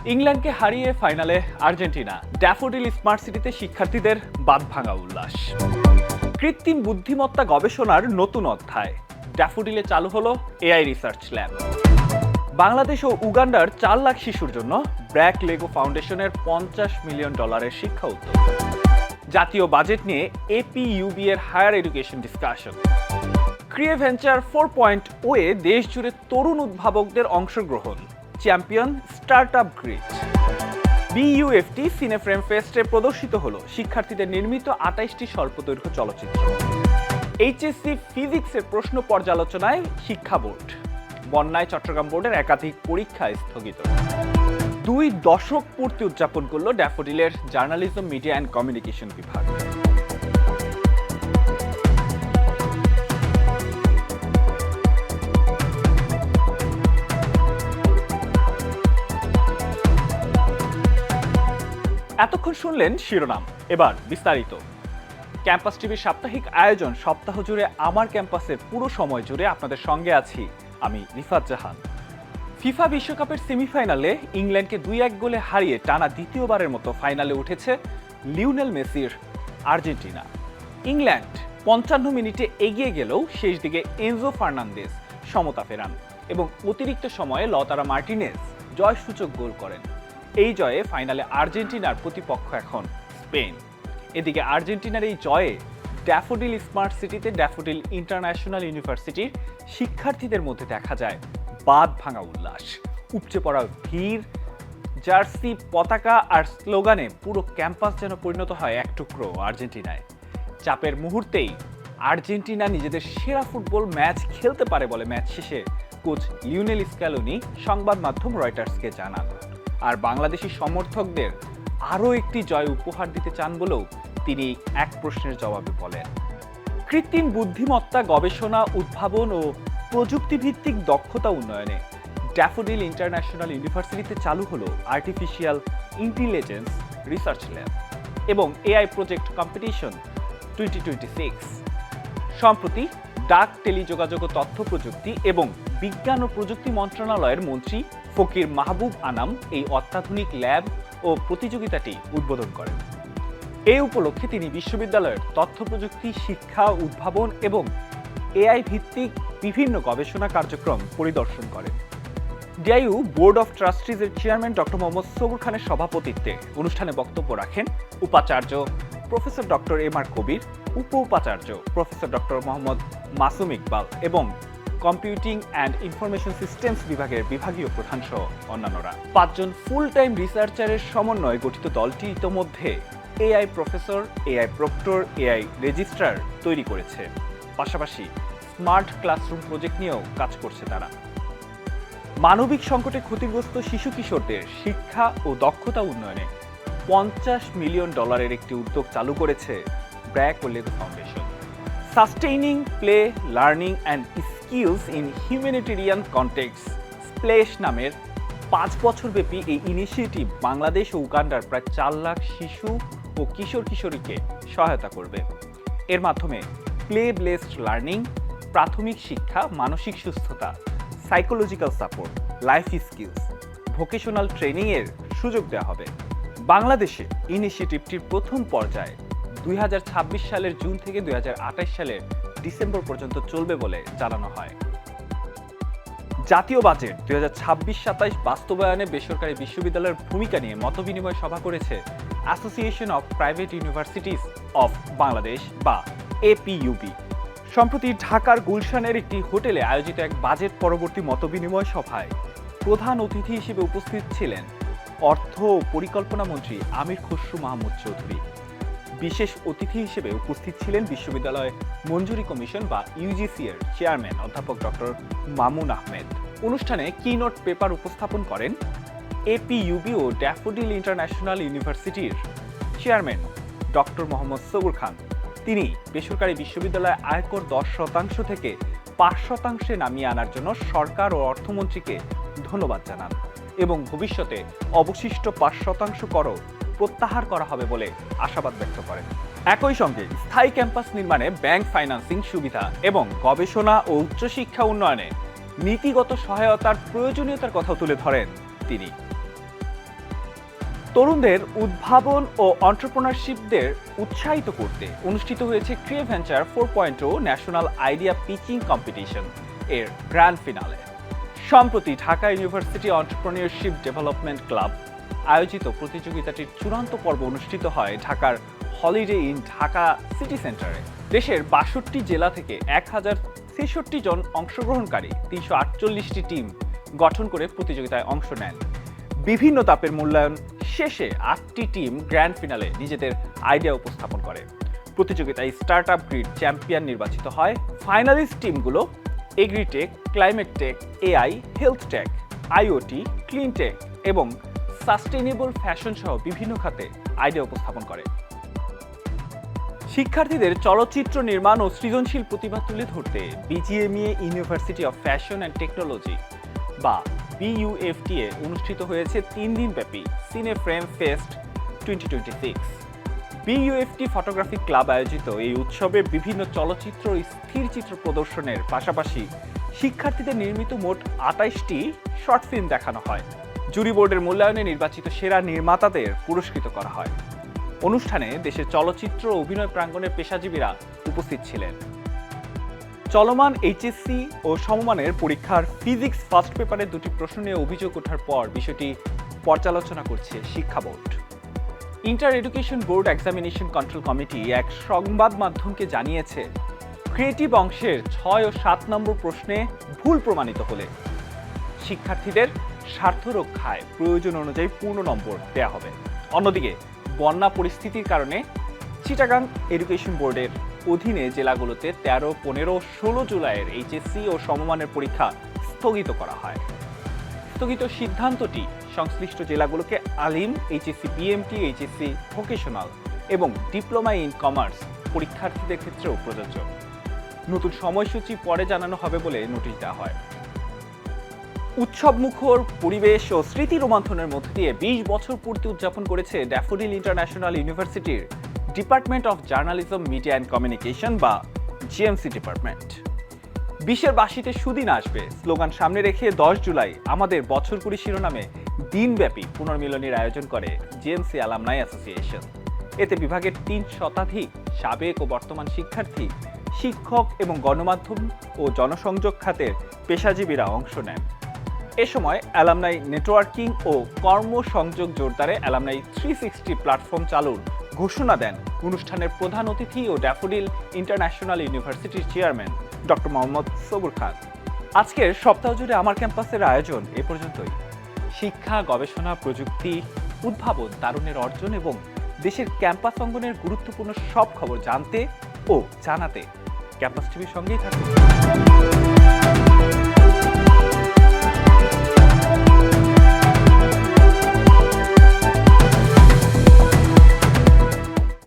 ইংল্যান্ডকে হারিয়ে ফাইনালে আর্জেন্টিনা। ড্যাফোডিল স্মার্ট সিটিতে শিক্ষার্থীদের বাঁধভাঙা উল্লাস। কৃত্রিম বুদ্ধিমত্তা গবেষণার নতুন অধ্যায়। ড্যাফোডিলে চালু হলো এআই রিসার্চ ল্যাব। বাংলাদেশ ও উগান্ডার 4 লাখ শিশুর জন্য ব্র্যাক লেগো ফাউন্ডেশনের $50 মিলিয়ন শিক্ষা উদ্যোগ। জাতীয় বাজেট নিয়ে এপিইউবি এর হায়ার এডুকেশন ডিসকাশন। ক্রিয়ে ভেঞ্চার 4.0 এ দেশ জুড়ে তরুণ উদ্ভাবকদের অংশগ্রহণ। Champion startup grid. BUFT cineframe ফেস্টে প্রদর্শিত হলো শিক্ষার্থীদের নির্মিত 28টি স্বল্পদৈর্ঘ্য চলচ্চিত্র। এইচএসসি ফিজিক্সের প্রশ্ন পর্যালোচনায় শিক্ষা বোর্ড। বন্যায় চট্টগ্রাম বোর্ডের একাধিক পরীক্ষা স্থগিত। 2 দশক পূর্তি উদযাপন করল ড্যাফোডিলের জার্নালিজম, মিডিয়া অ্যান্ড কমিউনিকেশন বিভাগ। এতক্ষণ শুনলেন শিরোনাম, এবার বিস্তারিত। ক্যাম্পাস টিভির সাপ্তাহিক আয়োজন সপ্তাহ জুড়ে আমার ক্যাম্পাসের পুরো সময় জুড়ে আপনাদের সঙ্গে আছি আমি রিফাত জাহান। ফিফা বিশ্বকাপের সেমিফাইনালে ইংল্যান্ডকে 2-1 গোলে হারিয়ে টানা দ্বিতীয়বারের মতো ফাইনালে উঠেছে লিওনেল মেসির আর্জেন্টিনা। ইংল্যান্ড 55 মিনিটে এগিয়ে গেলেও শেষ দিকে এনজো ফার্নান্দেজ সমতা ফেরান এবং অতিরিক্ত সময়ে লতারা মার্টিনেজ জয়সূচক গোল করেন। এই জয়ে ফাইনালে আর্জেন্টিনার প্রতিপক্ষ এখন স্পেন। এদিকে আর্জেন্টিনার এই জয়ে ড্যাফোডিল স্মার্ট সিটিতে ড্যাফোডিল ইন্টারন্যাশনাল ইউনিভার্সিটির শিক্ষার্থীদের মধ্যে দেখা যায় বাঁধভাঙা উল্লাস। উপচে পড়া ভিড়, জার্সি, পতাকা আর স্লোগানে পুরো ক্যাম্পাস যেন পরিণত হয় এক টুকরো আর্জেন্টিনায়। চাপের মুহূর্তেই আর্জেন্টিনা নিজেদের সেরা ফুটবল ম্যাচ খেলতে পারে বলে ম্যাচ শেষে কোচ লিওনেল স্ক্যালোনি সংবাদ মাধ্যম রয়টার্সকে জানান। আর বাংলাদেশি সমর্থকদের আরও একটি জয় উপহার দিতে চান বলেও তিনি এক প্রশ্নের জবাবে বলেন। কৃত্রিম বুদ্ধিমত্তা গবেষণা, উদ্ভাবন ও প্রযুক্তিভিত্তিক দক্ষতা উন্নয়নে ড্যাফোডিল ইন্টারন্যাশনাল ইউনিভার্সিটিতে চালু হলো আর্টিফিশিয়াল ইন্টেলিজেন্স রিসার্চ ল্যাব এবং এআই প্রজেক্ট কম্পিটিশন 2026। সম্প্রতি ডাক, টেলিযোগাযোগ ও তথ্য প্রযুক্তি এবং বিজ্ঞান ও প্রযুক্তি মন্ত্রণালয়ের মন্ত্রী ফকির মাহবুব আনাম এই অত্যাধুনিক ল্যাব ও প্রতিযোগিতাটি উদ্বোধন করেন। এই উপলক্ষে তিনি বিশ্ববিদ্যালয়ের তথ্য প্রযুক্তি, শিক্ষা, উদ্ভাবন এবং এআই ভিত্তিক বিভিন্ন গবেষণা কার্যক্রম পরিদর্শন করেন। ডিআইইউ বোর্ড অফ ট্রাস্টিজের চেয়ারম্যান ডক্টর মোহাম্মদ সবুর খানের সভাপতিত্বে অনুষ্ঠানে বক্তব্য রাখেন উপাচার্য প্রফেসর ডক্টর এম.আর. কবির, উপ-উপাচার্য প্রফেসর ডক্টর মোহাম্মদ মাসুম ইকবাল এবং কম্পিউটিং অ্যান্ড ইনফরমেশন সিস্টেমস বিভাগের বিভাগীয় প্রধান সহ অন্যান্যরা। 5 জন ফুল টাইম রিসার্চারের সমন্বয়ে গঠিত দলটি ইতোমধ্যে AI professor, AI proctor, AI registrar তৈরি করেছে। পাশাপাশি স্মার্ট ক্লাসরুম প্রজেক্ট নিয়েও কাজ করছে তারা। মানবিক সংকটে ক্ষতিগ্রস্ত শিশু কিশোরদের শিক্ষা ও দক্ষতা উন্নয়নে $50 মিলিয়ন একটি উদ্যোগ চালু করেছে BRAC Lego foundation. Sustaining play, learning and skills in humanitarian context, splash নামের 5 বছরব্যাপী এই ইনিশিয়েটিভ বাংলাদেশ ও উগান্ডার প্রায় 4 লাখ শিশু ও কিশোরীকে সহায়তা করবে। এর মাধ্যমে প্লে বেসড লার্নিং, প্রাথমিক শিক্ষা, মানসিক সুস্থতা, psychological support, life skills, vocational training এর সুযোগ দেওয়া হবে। বাংলাদেশে ইনিশিয়েটিভটির প্রথম পর্যায়ে 2026 সালের জুন থেকে 2028 সালের ডিসেম্বর পর্যন্ত চলবে বলে জানানো হয়। জাতীয় বাজেট 2026-27 বাস্তবায়নে বেসরকারি বিশ্ববিদ্যালয়ের ভূমিকা নিয়ে মতবিনিময় সভা করেছে association of private universities of Bangladesh বা এপিইউবি। সম্প্রতি ঢাকার গুলশানের একটি হোটেলে আয়োজিত এক বাজেট পরবর্তী মতবিনিময় সভায় প্রধান অতিথি হিসেবে উপস্থিত ছিলেন অর্থ ও পরিকল্পনা মন্ত্রী আমির খসরু মাহমুদ চৌধুরী। বিশেষ অতিথি হিসেবে উপস্থিত ছিলেন বিশ্ববিদ্যালয় মঞ্জুরি কমিশন বা ইউজিসি এর চেয়ারম্যান অধ্যাপক ডক্টর মামুন আহমেদ। অনুষ্ঠানে কিনোট পেপার উপস্থাপন করেন এপিইউবি ও ড্যাফোডিল ইন্টারন্যাশনাল ইউনিভার্সিটির চেয়ারম্যান ডক্টর মোহাম্মদ সবুর খান। তিনি বেসরকারি বিশ্ববিদ্যালয়ে আয়কর 10% থেকে 5% নামিয়ে আনার জন্য সরকার ও অর্থমন্ত্রীকে ধন্যবাদ জানান এবং ভবিষ্যতে অবশিষ্ট 5% করও প্রত্যাহার করা হবে বলে আশাবাদ ব্যক্ত করেন। একই সঙ্গে স্থায়ী ক্যাম্পাস নির্মাণে ব্যাংক ফাইন্যান্সিং সুবিধা এবং গবেষণা ও উচ্চশিক্ষা উন্নয়নে নীতিগত সহায়তার প্রয়োজনীয়তার কথা তুলে ধরেন তিনি। তরুণদের উদ্ভাবন ও এন্টারপ্রেনারশিপদের উৎসাহিত করতে অনুষ্ঠিত হয়েছে ক্রিয়েভেঞ্চার 4.0 ন্যাশনাল আইডিয়া পিচিং কম্পিটিশন এর গ্র্যান্ড ফিনালে। সম্প্রতি Dhaka university entrepreneurship development club আয়োজিত প্রতিযোগিতাটির চূড়ান্ত পর্ব অনুষ্ঠিত হয় ঢাকার হলিডে ইন ঢাকা সিটি সেন্টারে। দেশের ৬২ জেলা থেকে ১,০৬৩ জন অংশগ্রহণকারী ৩৪৮টি টিম গঠন করে প্রতিযোগিতায় অংশ নেন। বিভিন্ন ধাপের মূল্যায়ন শেষে ৮টি টিম গ্র্যান্ড ফিনালে নিজেদের আইডিয়া উপস্থাপন করে। প্রতিযোগিতায় স্টার্টআপ গ্রিড চ্যাম্পিয়ন নির্বাচিত হয়। ফাইনালিস্ট টিমগুলো agritech, climate tech, AI, health tech, IoT, clean tech এবং সাস্টেইনেবল ফ্যাশন সহ বিভিন্ন খাতে আইডিয়া উপস্থাপন করে। শিক্ষার্থীদের চলচ্চিত্র নির্মাণ ও সৃজনশীল প্রতিভা তুলে ধরতে BGMEA university of fashion and technology বা বিইউএফটিএ অনুষ্ঠিত হয়েছে ৩ দিনব্যাপী সিনে ফ্রেম ফেস্ট 2026। বিইউএফটি ফটোগ্রাফি ক্লাব আয়োজিত এই উৎসবে বিভিন্ন চলচ্চিত্র ও স্থিরচিত্র প্রদর্শনের পাশাপাশি শিক্ষার্থীদের নির্মিত মোট ২৮টি শর্ট ফিল্ম দেখানো হয়। জুরি বোর্ডের মূল্যায়নে নির্বাচিত সেরা নির্মাতাদের পুরস্কৃত করা হয়। অনুষ্ঠানে দেশের চলচ্চিত্র ও অভিনয় প্রাঙ্গণের পেশাজীবীরা উপস্থিত ছিলেন। চলমান এইচএসসি ও সমমানের পরীক্ষার ফিজিক্স ফার্স্ট পেপারে 2টি প্রশ্ন নিয়ে অভিযোগ ওঠার পর বিষয়টি পর্যালোচনা করছে শিক্ষা board. Inter education board examination control committee এক সংবাদ মাধ্যমকে জানিয়েছে, ক্রিয়েটিভ অংশের 6 ও 7 নম্বর প্রশ্নে ভুল প্রমাণিত হলে শিক্ষার্থীদের স্বার্থ রক্ষায় প্রয়োজন অনুযায়ী পূর্ণ নম্বর দেওয়া হবে। অন্যদিকে বন্যা পরিস্থিতির কারণে চিটাগাং এডুকেশন বোর্ডের অধীনে জেলাগুলোতে 13, 15, 16 জুলাইয়ের এইচএসসি ও সমমানের পরীক্ষা স্থগিত করা হয়। স্থগিত সিদ্ধান্তটি সংশ্লিষ্ট জেলাগুলোকে আলিম, এইচএসসি বিএমটি, এইচএসসি ভোকেশনাল এবং ডিপ্লোমা ইন কমার্স পরীক্ষার্থীদের ক্ষেত্রেও প্রযোজ্য। নতুন সময়সূচি পরে জানানো হবে বলে নোটিশ দেওয়া হয়। উৎসবমুখর পরিবেশ ও স্মৃতি রোমান্থনের মধ্যে দিয়ে 20 বছর পূর্তি উদযাপন করেছে ড্যাফোডিল ইন্টারন্যাশনাল ইউনিভার্সিটির department of journalism, media and communication বা জিএমসি ডিপার্টমেন্ট। 20-এর বার্ষিকীতে সুদিন আসবে স্লোগান সামনে রেখে 10 জুলাই আমাদের বছর কুড়ি শিরোনামে দিনব্যাপী পুনর্মিলনীর আয়োজন করে জিএমসি অ্যালামনাই অ্যাসোসিয়েশন। এতে বিভাগের 3 শতাধিক সাবেক ও বর্তমান শিক্ষার্থী, শিক্ষক এবং গণমাধ্যম ও জনসংযোগ খাতের পেশাজীবীরা অংশ নেন। এ সময় অ্যালামনাই নেটওয়ার্কিং ও কর্মসংযোগ জোরদারে অ্যালামনাই 360 প্ল্যাটফর্ম চালুর ঘোষণা দেন অনুষ্ঠানের প্রধান অতিথি ও ড্যাফোডিল ইন্টারন্যাশনাল ইউনিভার্সিটির চেয়ারম্যান ডক্টর মোহাম্মদ সবুর খান। আজকের সপ্তাহ জুড়ে আমার ক্যাম্পাসের আয়োজন এ পর্যন্তই। শিক্ষা, গবেষণা, প্রযুক্তি, উদ্ভাবন, তারুণ্যের অর্জন এবং দেশের ক্যাম্পাস অঙ্গনের গুরুত্বপূর্ণ সব খবর জানতে ও জানাতে ক্যাম্পাস টিভির সঙ্গেই থাকুন।